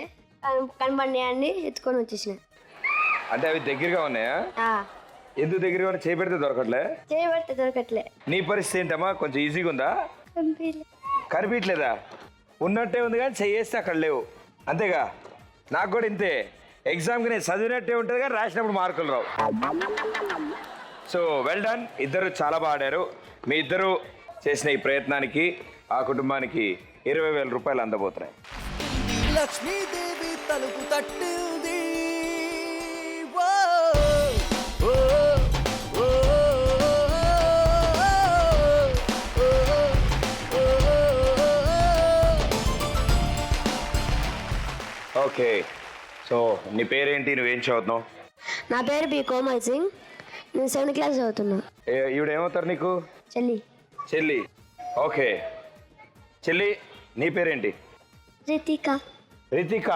కనబడినాయని ఎత్తుకొని వచ్చేసిన. అంటే అవి దగ్గరగా ఉన్నాయా? ఎందుకు దగ్గరగా ఉన్నాయి? చేపెడితే దొరకట్లే? చేయబడితే దొరకట్లే. నీ పరిస్థితి ఏంటమ్మా? కొంచెం ఈజీగా ఉందా? కనిపించలేదా? ఉన్నట్టే ఉంది కానీ చేస్తే అక్కడ లేవు, అంతేగా? నాకు కూడా ఇంతే, ఎగ్జామ్కి నేను చదివినట్టే ఉంటుంది కానీ రాసినప్పుడు మార్కులు రావు. సో వెల్ డన్, ఇద్దరు చాలా బాగా ఆడారు. మీ ఇద్దరు చేసిన ఈ ప్రయత్నానికి ఆ కుటుంబానికి 20,000 రూపాయలు అందబోతున్నాయి. లక్ష్మీదేవి తలుపు తట్టింది. ఓ, ఓ, ఓ, ఓకే, సో నీ పేరేంటి, నువ్వేం చదువుతున్నావు? నా పేరు బి కోమల్ సింగ్, నేను 7th క్లాస్ చదువుతున్నా. ఈవిడ ఏమవుతారు నీకు? చెల్లి. చెల్లి. ఓకే చెల్లి, నీ పేరేంటి? రితిక. రితిక.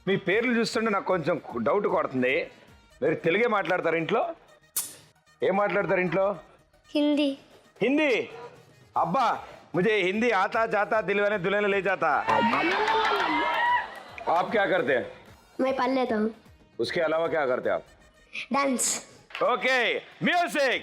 మీ పేర్లు చూస్తుంటే నాకు కొంచెం డౌట్ కొడుతుంది. మీరు తెలుగే మాట్లాడతారు ఇంట్లో? ఏం మాట్లాడతారు ఇంట్లో? హిందీ. హింदी? अब्बा मुझे हिंदी आता जाता दिलवाने दुल्हन ले जाता. आप क्या करते हैं? मैं पढ़ लेता हूँ. उसके अलावा क्या करते हैं आप? डांस. Okay, music.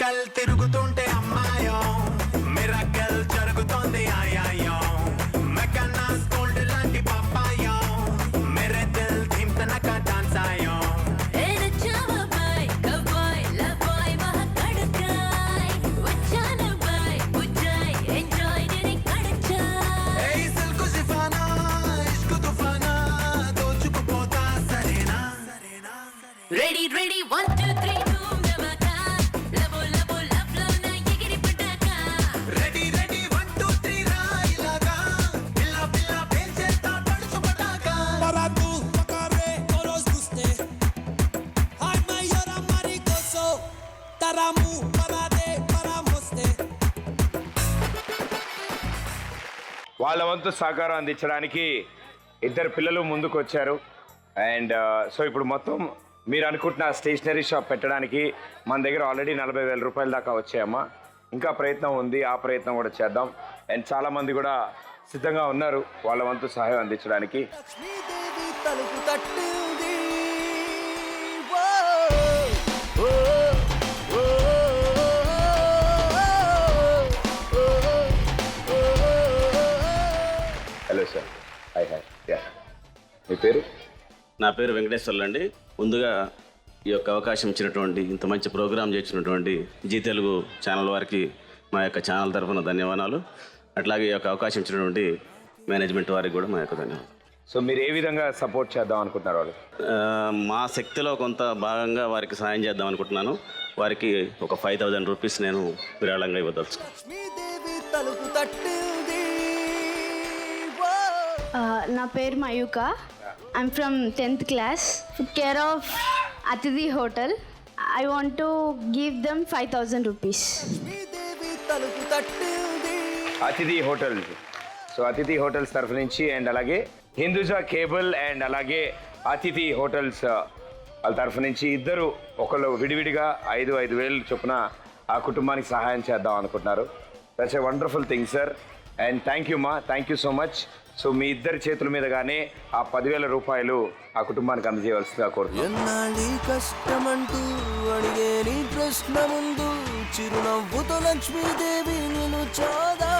కల్ తిరుగుతుంటే అమ్మాయో మిరకల్ జరుగుతోంది ఆయాయో మెకన్నా స్కూల్డ్ లాంటి పాపాయో మేరే దిల్ ధీమ్ తనక డాన్స్ ఆయో Ready, ready, 1, 2, 3, boom, dabaka. Labo, labo, love, love, na yigiri pataka. Ready ready 1 2 3 రాయిలాగా పిల్ల పిల్ల పేల్చేస్తా పడుచు పటాకా పరాతు పకారే కోరోస్ గుస్తే హాయ్ మయూర మరి కోసో తరాము పరాదే పరామొస్తే. వాళ్ళ వంతు సహకారం అందించడానికి ఇద్దరు పిల్లలు ముందుకు వచ్చారు. అండ్ సో ఇప్పుడు మొత్తం మీరు అనుకుంటున్న స్టేషనరీ షాప్ పెట్టడానికి మన దగ్గర ఆల్రెడీ 40,000 రూపాయల దాకా వచ్చాయమ్మా. ఇంకా ప్రయత్నం ఉంది, ఆ ప్రయత్నం కూడా చేద్దాం. అండ్ చాలామంది కూడా సిద్ధంగా ఉన్నారు వాళ్ళ వంతు సహాయం అందించడానికి. లక్ష్మీదేవి తలుపు తట్టింది. ఓ, ఓ, ఓ, ఓ, hello sir. Hi hi. Yeah, మీ పేరు? నా పేరు వెంకటేశ్వర్లు అండి. ముందుగా ఈ యొక్క అవకాశం ఇచ్చినటువంటి ఇంత మంచి ప్రోగ్రాం చేసినటువంటి జీ తెలుగు ఛానల్ వారికి మా యొక్క ఛానల్ తరఫున ధన్యవాదాలు. అట్లాగే ఈ యొక్క అవకాశం ఇచ్చినటువంటి మేనేజ్మెంట్ వారికి కూడా మా యొక్క ధన్యవాదాలు. సో మీరు ఏ విధంగా సపోర్ట్ చేద్దాం అనుకుంటున్నారు? వాళ్ళు మా శక్తిలో కొంత భాగంగా వారికి సాయం చేద్దాం అనుకుంటున్నాను. వారికి ఒక 5,000 రూపీస్ నేను విరాళంగా ఇవ్వదలుచు. లక్ష్మీదేవి తలుపు తట్టింది. ఓ, నా పేరు Mayuka. I'm from 10th class. Care of Atithi Hotel. I want to give them 5,000 rupees. Lakshmidevi తలుపు తట్టింది. అతిథి హోటల్స్. సో అతిథి హోటల్స్ తరఫు నుంచి అండ్ అలాగే హిందూజా కేబుల్ అండ్ అలాగే అతిథి హోటల్స్ వాళ్ళ తరఫు నుంచి ఇద్దరు ఒకళ్ళు విడివిడిగా 5,000 చొప్పున ఆ కుటుంబానికి సహాయం చేద్దాం అనుకుంటున్నారు. That's a wonderful thing sir. And thank you మా, thank you so much. So మీ ఇద్దరి చేతుల మీదగానే ఆ 10,000 రూపాయలు ఆ కుటుంబానికి అందజేయవలసిందిగా కోరుతున్నాను. ఎన్నాళ్ళీ కష్టమంటూ అడిగే నీ ప్రశ్న ముందు చిరునవ్వుతో లక్ష్మీదేవి నిన్ను చాదా.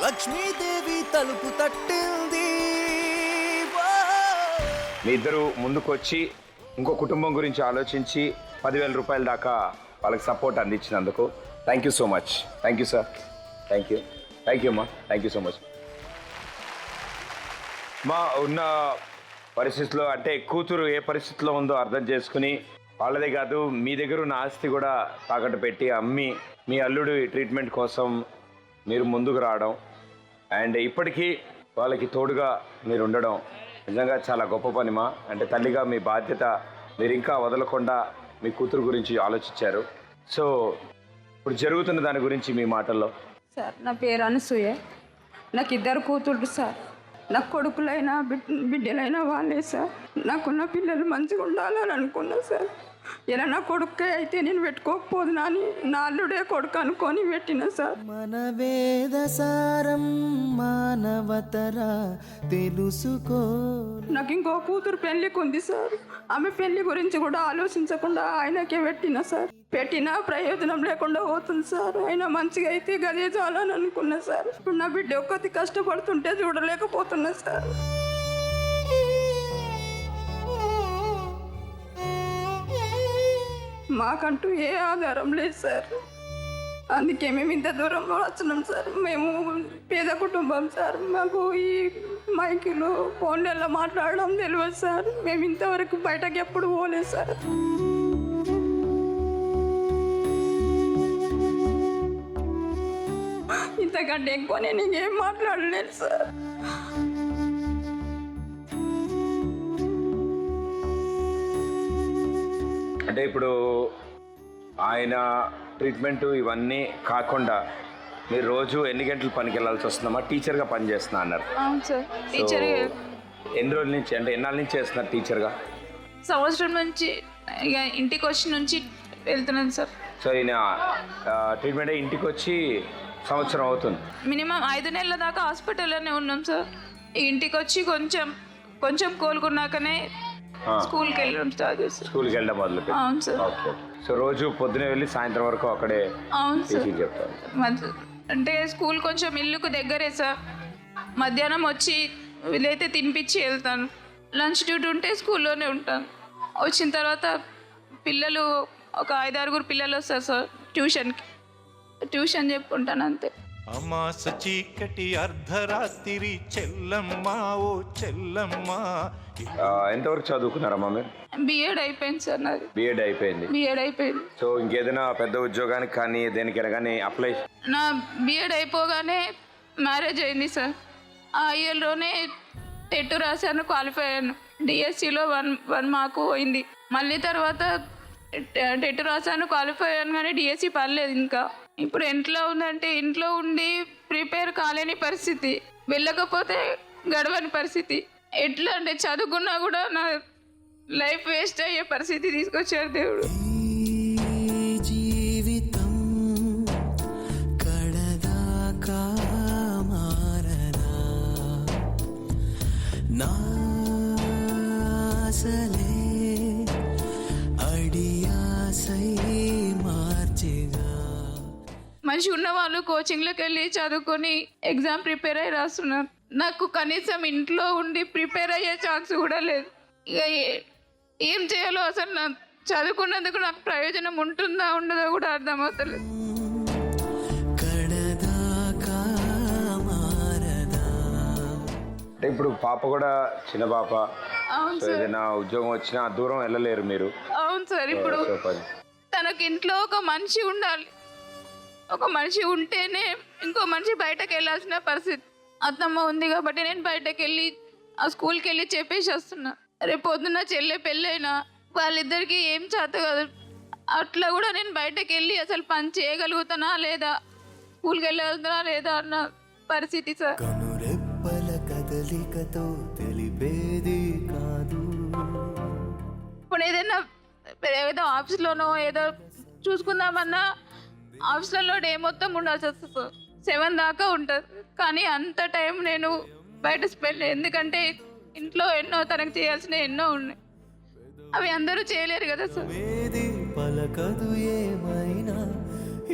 లక్ష్మీదేవి తలుపు తట్టింది. మీ ఇద్దరు ముందుకొచ్చి ఇంకో కుటుంబం గురించి ఆలోచించి 10,000 రూపాయల దాకా వాళ్ళకి సపోర్ట్ అందించినందుకు thank you so much. Thank you sir. Thank you అమ్మా. Thank you so much. మా ఉన్న పరిస్థితిలో అంటే కూతురు ఏ పరిస్థితిలో ఉందో అర్థం చేసుకుని వాళ్ళదే కాదు మీ దగ్గర ఉన్న ఆస్తి కూడా తాకట్టు పెట్టి అమ్మి మీ అల్లుడు ట్రీట్మెంట్ కోసం మీరు ముందుకు రావడం అండ్ ఇప్పటికీ వాళ్ళకి తోడుగా మీరు ఉండడం నిజంగా చాలా గొప్ప పనిమా. అంటే తల్లిగా మీ బాధ్యత మీరు ఇంకా వదలకుండా మీ కూతురు గురించి ఆలోచించారు. సో ఇప్పుడు జరుగుతున్న దాని గురించి మీ మాటల్లో. సార్ నా పేరు అనసూయ. నాకు 2 కూతుళ్ళు సార్. నాకు కొడుకులైనా బిడ్డలైనా వాళ్ళే సార్. నాకున్న పిల్లలు మంచిగా ఉండాలని అనుకున్నా సార్. ఇలా నా కొడుకే అయితే నేను పెట్టుకోకపోదునా అని నా అల్లుడే కొడుకు అనుకొని పెట్టిన సార్. మన వేదసారం మానవతరా తెలుసుకో. నాకు ఇంకో కూతురు పెళ్లికి ఉంది సార్. ఆమె పెళ్లి గురించి కూడా ఆలోచించకుండా ఆయనకే పెట్టిన సార్. పెట్టినా ప్రయోజనం లేకుండా పోతుంది సార్. అయినా మంచిగా అయితే గదే చాలని అనుకున్నా సార్. ఇప్పుడు నా బిడ్డ ఒక్కటి కష్టపడుతుంటే చూడలేకపోతున్నా సార్. మాకంటూ ఏ ఆధారం లేదు సార్. అందుకే మేము ఇంత దూరం వచ్చినాం సార్. మేము పేద కుటుంబం సార్. మాకు ఈ మైకులు ఫోన్లలో మాట్లాడడం తెలియదు సార్. మేము ఇంతవరకు బయటకు ఎప్పుడు పోలేదు సార్. ఇంతకంటే ఎక్కువ నేను ఇంకేం మాట్లాడలేదు సార్. అంటే ఇప్పుడు ఆయన ట్రీట్మెంట్ ఇవన్నీ కాకుండా మీరు రోజు ఎన్ని గంటలు పనికి వెళ్ళాల్సి వస్తుందమ్మా? టీచర్గా పని చేస్తున్నా అన్నారు. అవును సార్. టీచర్ ఎన్ని రోజుల నుంచి అంటే ఎన్నాళ్ళ నుంచి చేస్తున్నారు టీచర్గా? సంవత్సరం నుంచి ఇక ఇంటికి వచ్చి నుంచి వెళ్తున్నాను సార్. సో ఈయన ట్రీట్మెంట్ ఇంటికి వచ్చి సంవత్సరం అవుతుంది. మినిమం 5 నెలల దాకా హాస్పిటల్లోనే ఉన్నాం సార్. ఇంటికి వచ్చి కొంచెం కోలుకున్నాకనే స్కూల్కి వెళ్ళడం స్టార్ట్ చేస్తాం. స్కూల్కి వెళ్ళడం మొదలు. అవును సార్. ఓకే. సో రోజు పొద్దునే వెళ్ళి సాయంత్రం వరకు అక్కడే అవును సార్. టీచింగ్ చెప్తారు. అంటే స్కూల్ కొంచెం ఇల్లుకు దగ్గరే సార్. మధ్యాహ్నం వచ్చి వీలైతే తినిపించి వెళ్తాను. లంచ్ డ్యూటీ ఉంటే స్కూల్లోనే ఉంటాను. వచ్చిన తర్వాత పిల్లలు ఒక 5-6 పిల్లలు వస్తారు సార్ ట్యూషన్ చెప్పుకుంటాను అంతే. అమాస చీకటి అర్ధరాత్రి చెల్లమ్మా ఓ చెల్లమ్మా. ఎంతవరకు చదువుకున్నారమ్మా మీరు? బిఎడ్ అయిపోయింది సార్ నాది. బిఎడ్ అయిపోయింది. సో ఇంకేదైనా పెద్ద ఉద్యోగానికి కానీ దేనికైనా కానీ అప్లై? నా బిఎడ్ అయిపోగానే మ్యారేజ్ అయింది సార్. ఆ ఇయర్లోనే టెట్ రాశాను, క్వాలిఫై అయ్యాను. డిఎస్సిలో 1 మార్కు పోయింది. మళ్ళీ తర్వాత టెట్ రాశాను, క్వాలిఫై అయ్యాను, కానీ డిఎస్సి పర్లేదు. ఇంకా ఇప్పుడు ఇంట్లో ఉందంటే ఇంట్లో ఉండి ప్రిపేర్ కాలేని పరిస్థితి, వెళ్ళకపోతే గడవని పరిస్థితి. ఎట్లా అంటే చదువుకున్నా కూడా నా లైఫ్ వేస్ట్ అయ్యే పరిస్థితి తీసుకొచ్చారు దేవుడు. జీవితం కడదాకా మారనా నాసలే అడియాసై మార్చిగా. మంచిగా ఉన్న వాళ్ళు కోచింగ్లోకి వెళ్ళి చదువుకొని ఎగ్జామ్ ప్రిపేర్ అయ్యి రాస్తున్నారు. నాకు కనీసం ఇంట్లో ఉండి ప్రిపేర్ అయ్యే ఛాన్స్ కూడా లేదు. ఇక ఏం చేయాలో అసలు నా చదువుకున్నందుకు నాకు ప్రయోజనం ఉంటుందా ఉండదో కూడా అర్థమవుతలేదు. అంటే ఇప్పుడు పాప కూడా చిన్న పాప. అవును సో సార్. ఏదైనా ఉద్యోగం వచ్చినా దూరం వెళ్ళలేరు మీరు. అవును సార్. ఇప్పుడు తనకి ఇంట్లో ఒక మనిషి ఉండాలి. ఒక మనిషి ఉంటేనే ఇంకో మనిషి బయటకు వెళ్ళాల్సిన పరిస్థితి. అత్తమ్మ ఉంది కాబట్టి నేను బయటకు వెళ్ళి ఆ స్కూల్కి వెళ్ళి చెప్పేసి వస్తున్నా. రేపు పొద్దున్న చెల్లె పెళ్ళైనా వాళ్ళిద్దరికి ఏం చేత కాదు. అట్లా కూడా నేను బయటకు వెళ్ళి అసలు పని చేయగలుగుతానా లేదా, స్కూల్కి వెళ్ళగలుగుతానా లేదా అన్న పరిస్థితి సార్. కనురెప్పల కదలికతో తెలిపేది కాదు. ఇప్పుడు ఏదో ఆఫీస్లోనో ఏదో చూసుకుందామన్నా హాస్టల్లో డే మొత్తం ఉండాల్సి వస్తుంది సార్. 7 దాకా ఉంటుంది. కానీ అంత టైం నేను బయట స్పెండ్, ఎందుకంటే ఇంట్లో ఎన్నో తనకు చేయాల్సినవి ఎన్నో ఉన్నాయి. అవి అందరూ చేయలేరు కదా సార్. ఏది పలకదు ఏమైనా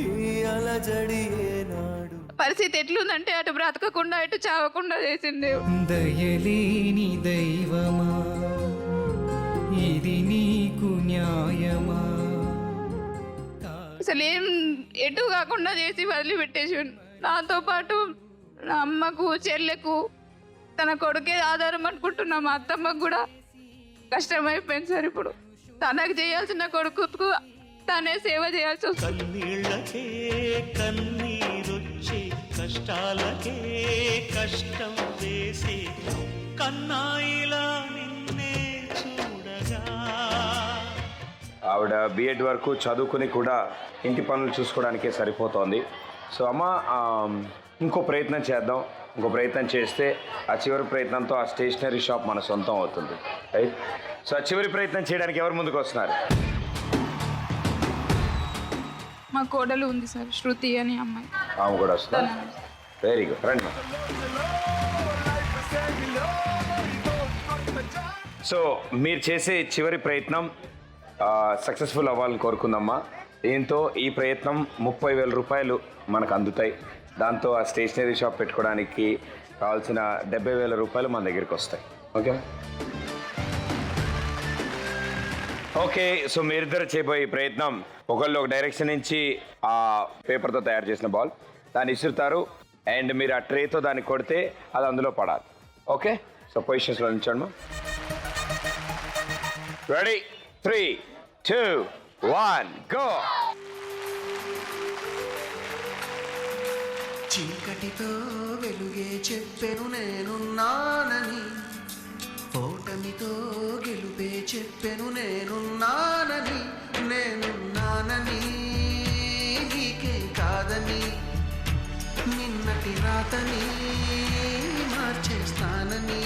ఈ అలజడి ఏనాడు పరిస్థితి ఎట్లుందంటే అటు బ్రతకకుండా ఇటు చావకుండా చేసిండే. దయలేని దైవమా ఇది నీకు న్యాయమా అసలు ఏం ఎటు కాకుండా చేసి వదిలిపెట్టేసి, నాతో పాటు నా అమ్మకు చెల్లెకు తన కొడుకే ఆధారం అనుకుంటున్నా. మా అత్తమ్మకు కూడా కష్టమైపోయింది సార్. ఇప్పుడు తనకు చేయాల్సిన కొడుకుకు తనే సేవ చేయాల్సి వస్తుంది. కన్నీళ్ళకే కన్నీరొచ్చే కష్టాలకే కష్టం వేసే కన్నాయిలా నిన్నే చూడగా. ఆవిడ బిఎడ్ వరకు చదువుకుని కూడా ఇంటి పనులు చూసుకోవడానికే సరిపోతోంది. సో అమ్మ, ఇంకో ప్రయత్నం చేద్దాం. ఇంకో ప్రయత్నం చేస్తే ఆ చివరి ప్రయత్నంతో ఆ స్టేషనరీ షాప్ మన సొంతం అవుతుంది, రైట్? సో ఆ చివరి ప్రయత్నం చేయడానికి ఎవరు ముందుకు వస్తున్నారు? మా కోడలు ఉంది సార్, శృతి అని అమ్మాయి. ఆమె కూడా వస్తున్నారు. వెరీ గుడ్, రండి. సో మీరు చేసే చివరి ప్రయత్నం సక్సెస్ఫుల్ అవ్వాలని కోరుకుందమ్మా. దీంతో ఈ ప్రయత్నం 30,000 రూపాయలు మనకు అందుతాయి. దాంతో ఆ స్టేషనరీ షాప్ పెట్టుకోవడానికి కావాల్సిన 70,000 రూపాయలు మన దగ్గరికి వస్తాయి. Okay okay. సో మీరిద్దరు చేయబోయే ప్రయత్నం, ఒకళ్ళు ఒక డైరెక్షన్ నుంచి ఆ పేపర్తో తయారు చేసిన బాల్ దాన్ని ఇసురుతారు, అండ్ మీరు ఆ ట్రేతో దాన్ని కొడితే అది అందులో పడాలి. ఓకే, సో పొజిషన్స్లో నిల్చోండి. Ready, 3, 2, 1, go. చీకటితో వెలుగే చెప్పెను నేనున్నానని, ఓటమితో గెలుపే చెప్పెను నేనున్నానని, నేనున్నానని నీకే కాదని, నిన్నటి రాతని మార్చేస్తానని.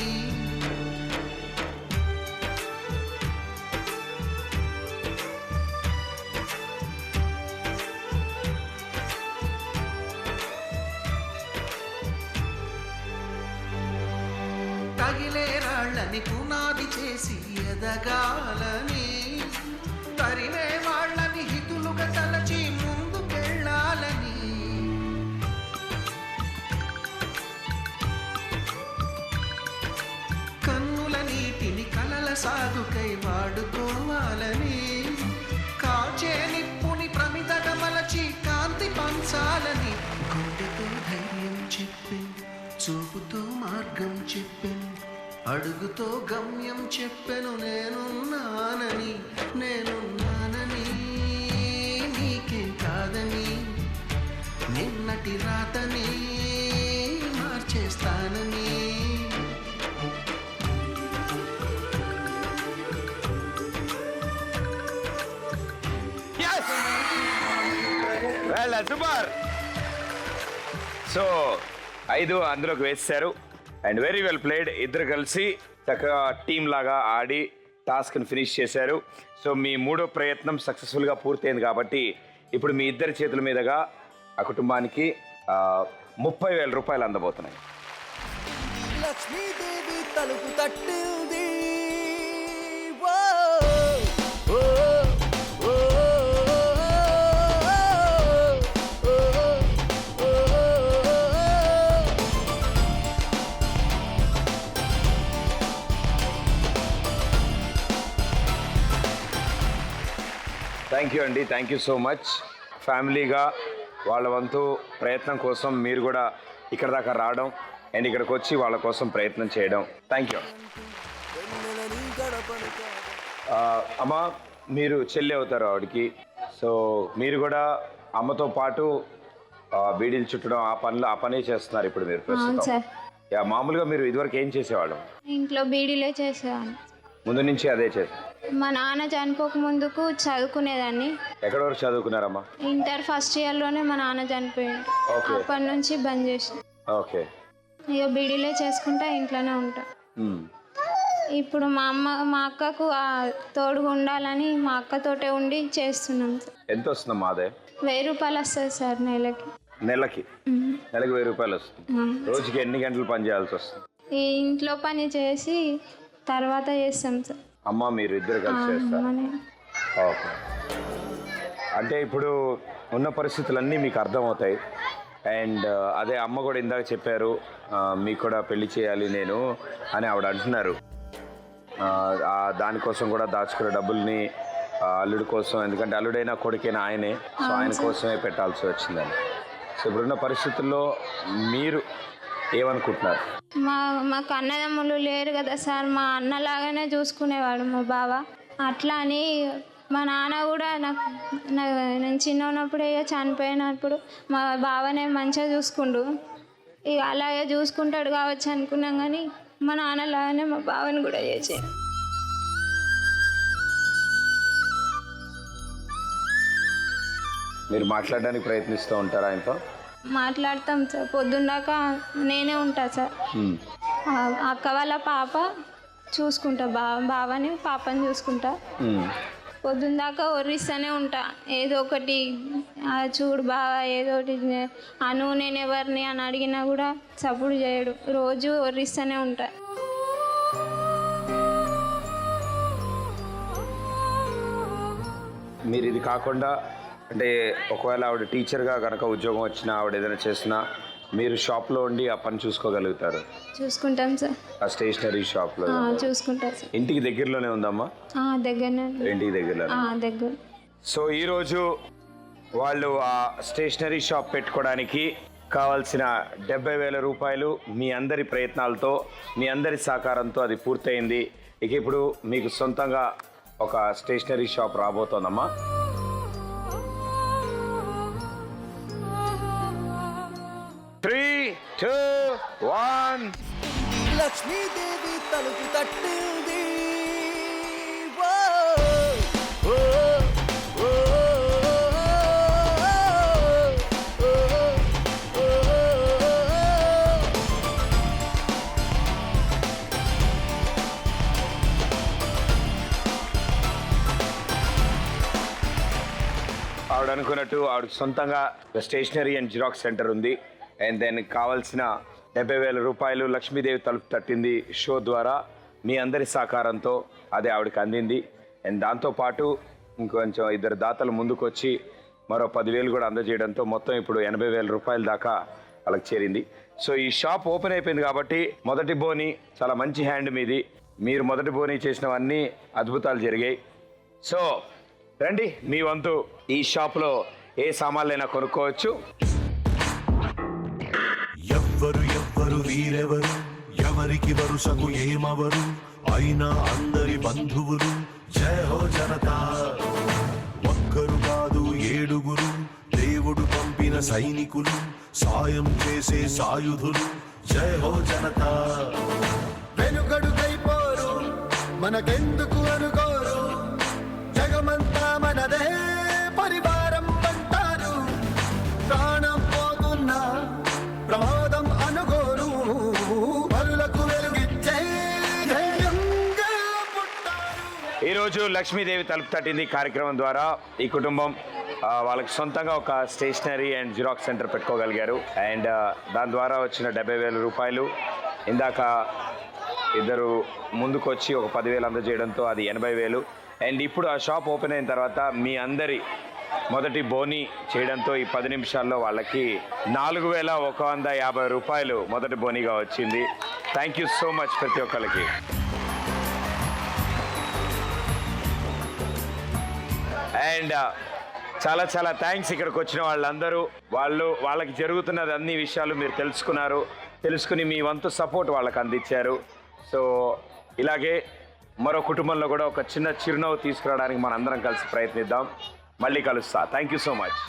తగిలే రాళ్ళని పునాది చేసి ఎదగాలని, తరిమే వాళ్ళని హితులుగా తలచి ముందుకెళ్ళాలని, కన్నుల నీటిని కలల సాగుకై వాడుకోవాలని, కాచే నిప్పుని ప్రమిదగా మలచి కాంతి పంచాలని, గుండెతో ధైర్యం చెప్పి చూపుతో మార్గం చెప్పెను, అడుగుతో గమ్యం చెప్పెను నేనున్నానని, నేనున్నానని నీకే కాదని, నిన్నటి రాతని మార్చేస్తానని. సూపర్. సో 5 అందులోకి వేస్తారు అండ్ వెరీ వెల్ ప్లేడ్. ఇద్దరు కలిసి చక్కగా టీమ్ లాగా ఆడి టాస్క్ని ఫినిష్ చేశారు. సో మీ 3వ ప్రయత్నం సక్సెస్ఫుల్గా పూర్తయింది కాబట్టి ఇప్పుడు మీ ఇద్దరి చేతుల మీదుగా ఆ కుటుంబానికి 30,000 రూపాయలు అందబోతున్నాయి. లక్ష్మీదేవి తలుపు తట్టింది, థ్యాంక్ యూ అండి, థ్యాంక్ యూ సో మచ్. ఫ్యామిలీగా వాళ్ళ వంతు ప్రయత్నం కోసం మీరు కూడా ఇక్కడ దాకా రావడం అండ్ ఇక్కడికి వచ్చి వాళ్ళ కోసం ప్రయత్నం చేయడం, థ్యాంక్ యూ. అమ్మ, మీరు చెల్లి అవుతారు ఆవిడకి. సో మీరు కూడా అమ్మతో పాటు బీడీలు చుట్టడం ఆ పనే చేస్తున్నారు ఇప్పుడు మీరు ప్రస్తుతం. మామూలుగా మీరు ఇదివరకు ఏం చేసేవాళ్ళు? ఇంట్లో బీడీలే చేసేవాడిని. ముందు నుంచి అదే చేసి? మా నాన్న చనిపోక ముందుకు చదువుకునేదాన్ని. ఎక్కడి వరకు చదువుకున్నారమ్మా? ఇంటర్ ఫస్ట్ ఇయర్లోనే మా నాన్న చనిపోయాడు. అప్పటి నుంచి బంద్ చేసిన. ఓకే. ఇక బీడీలే చేసుకుంటా ఇంట్లోనే ఉంటా. ఇప్పుడు మా అక్కకు తోడుగా ఉండాలని మా అక్కతోటే ఉండి చేస్తున్నాం. ఎంత వస్తుందమ్మా అదే? 1000 రూపాయలు వస్తుంది సార్ నెలకి. నెలకి 1000 రూపాయలు వస్తుంది. రోజుకి ఎన్ని గంటలు పని చేయాల్సి వస్తుంది? ఈ ఇంట్లో పని చేసి తర్వాత చేస్తాం సార్. అమ్మ మీరు ఇద్దరు కలిసి చేస్తారు? ఓకే. అంటే ఇప్పుడు ఉన్న పరిస్థితులన్నీ మీకు అర్థమవుతాయి. అండ్ అదే అమ్మ కూడా ఇందాక చెప్పారు మీకు కూడా పెళ్లి చేయాలి నేను అని ఆవిడ అంటున్నారు. దానికోసం కూడా దాచుకునే డబ్బుల్ని అల్లుడి కోసం, ఎందుకంటే అల్లుడైనా కొడుకైనా ఆయనే, సో ఆయన కోసమే పెట్టాల్సి వచ్చిందని. సో ఇప్పుడున్న పరిస్థితుల్లో మీరు ఏమనుకుంటున్నారు? మాకు అన్నదమ్ములు లేరు కదా సార్, మా అన్నలాగానే చూసుకునేవాడు మా బావ. అట్లా అని మా నాన్న కూడా నేను చిన్న ఉన్నప్పుడు ఇక చనిపోయినప్పుడు మా బావనే మంచిగా చూసుకుండు. ఇక అలాగే చూసుకుంటాడు కావచ్చు అనుకున్నాం, కానీ మా నాన్నలాగానే మా బావని కూడా చేసాడు. మీరు మాట్లాడడానికి ప్రయత్నిస్తూ ఉంటారా ఆయనతో? మాట్లాడతాం సార్, పొద్దున్నాక నేనే ఉంటా సార్. అక్క వాళ్ళ పాప చూసుకుంటా, బావని పాపని చూసుకుంటా. పొద్దున్నాక ఒర్రిస్తూనే ఉంటా ఏదో ఒకటి, చూడు బావ ఏదో ఒకటి అను నేను ఎవరిని అని అడిగినా కూడా సపోర్ట్ చేయడు, రోజు ఒర్రిస్తూనే ఉంటా. మీరు ఇది కాకుండా అంటే ఒకవేళ ఆవిడ టీచర్గా కనుక ఉద్యోగం వచ్చినా, ఆవిడ ఏదైనా చేసినా మీరు షాప్లో ఉండి ఆ పని చూసుకోగలుగుతారు? చూసుకుంటాం సార్. ఆ స్టేషనరీ షాప్లో చూసుకుంటాం సార్. ఇంటికి దగ్గరలోనే ఉందమ్మా? దగ్గరనే. ఇంటికి దగ్గరలో దగ్గర. సో ఈరోజు వాళ్ళు ఆ స్టేషనరీ షాప్ పెట్టుకోవడానికి కావాల్సిన 70,000 రూపాయలు మీ అందరి ప్రయత్నాలతో, మీ అందరి సహకారంతో అది పూర్తయింది. ఇక ఇప్పుడు మీకు సొంతంగా ఒక స్టేషనరీ షాప్ రాబోతోందమ్మా. 3, 2, 1. లక్ష్మీదేవి తలుపు తట్టింది. ఆవిడ అనుకున్నట్టు ఆవిడకి సొంతంగా స్టేషనరీ అండ్ జిరాక్స్ సెంటర్ ఉంది. అండ్ దానికి కావాల్సిన 70,000 రూపాయలు లక్ష్మీదేవి తలుపు తట్టింది షో ద్వారా మీ అందరి సహకారంతో అది ఆవిడకి అందింది. అండ్ దాంతోపాటు ఇంకొంచెం 2 దాతలు ముందుకు వచ్చి మరో 10,000 కూడా అందజేయడంతో మొత్తం ఇప్పుడు 80,000 రూపాయల దాకా వాళ్ళకి చేరింది. సో ఈ షాప్ ఓపెన్ అయిపోయింది కాబట్టి మొదటి బోని చాలా మంచి హ్యాండ్ మీది. మీరు మొదటి బోని చేసినవన్నీ అద్భుతాలు జరిగాయి. సో రండి, మీ వంతు ఈ షాప్లో ఏ సామాన్లైనా కొనుక్కోవచ్చు. ఎవ్వరు వీరెవరు, ఎవరికి వరుసకు ఏమవరు, అయినా అందరి బంధువులు. జయ హో జనతా. ఒక్కరు కాదు 7గురు, దేవుడు పంపిన సైనికులు, సాయం చేసే సాయుధులు. జయ హో జనతా. వెనుకడుకైపోరు, మనకెందుకు అనుకోరు, జగమంతా మనదే పరివారం అంటారు. ప్రాణం పోతున్నా ప్రమాదం అనుకోరు, పరులకు వెలుగిచ్చే ధైర్యంగా పుట్టారు. ఈరోజు లక్ష్మీదేవి తలుపు తట్టింది కార్యక్రమం ద్వారా ఈ కుటుంబం వాళ్ళకి సొంతంగా ఒక స్టేషనరీ అండ్ జిరాక్స్ సెంటర్ పెట్టుకోగలిగారు. అండ్ దాని ద్వారా వచ్చిన 70,000 రూపాయలు ఇందాక ఇద్దరు ముందుకు వచ్చి ఒక 10,000 అందజేయడంతో అది 80,000. అండ్ ఇప్పుడు ఆ షాప్ ఓపెన్ అయిన తర్వాత మీ అందరి మొదటి బోని చేయడంతో ఈ 10 నిమిషాల్లో వాళ్ళకి 4,150 రూపాయలు మొదటి బోనీగా వచ్చింది. థ్యాంక్ యూ సో మచ్ ప్రతి ఒక్కరికి. అండ్ చాలా చాలా థ్యాంక్స్ ఇక్కడికి వచ్చిన వాళ్ళందరూ. వాళ్ళకి జరుగుతున్నది అన్ని విషయాలు మీరు తెలుసుకుని మీ వంతు సపోర్ట్ వాళ్ళకి అందించారు. సో ఇలాగే మరో కుటుంబంలో కూడా ఒక చిన్న చిరునవ్వు తీసుకురావడానికి మనందరం కలిసి ప్రయత్నిద్దాం. మళ్ళీ కలుస్తా. Thank you so much.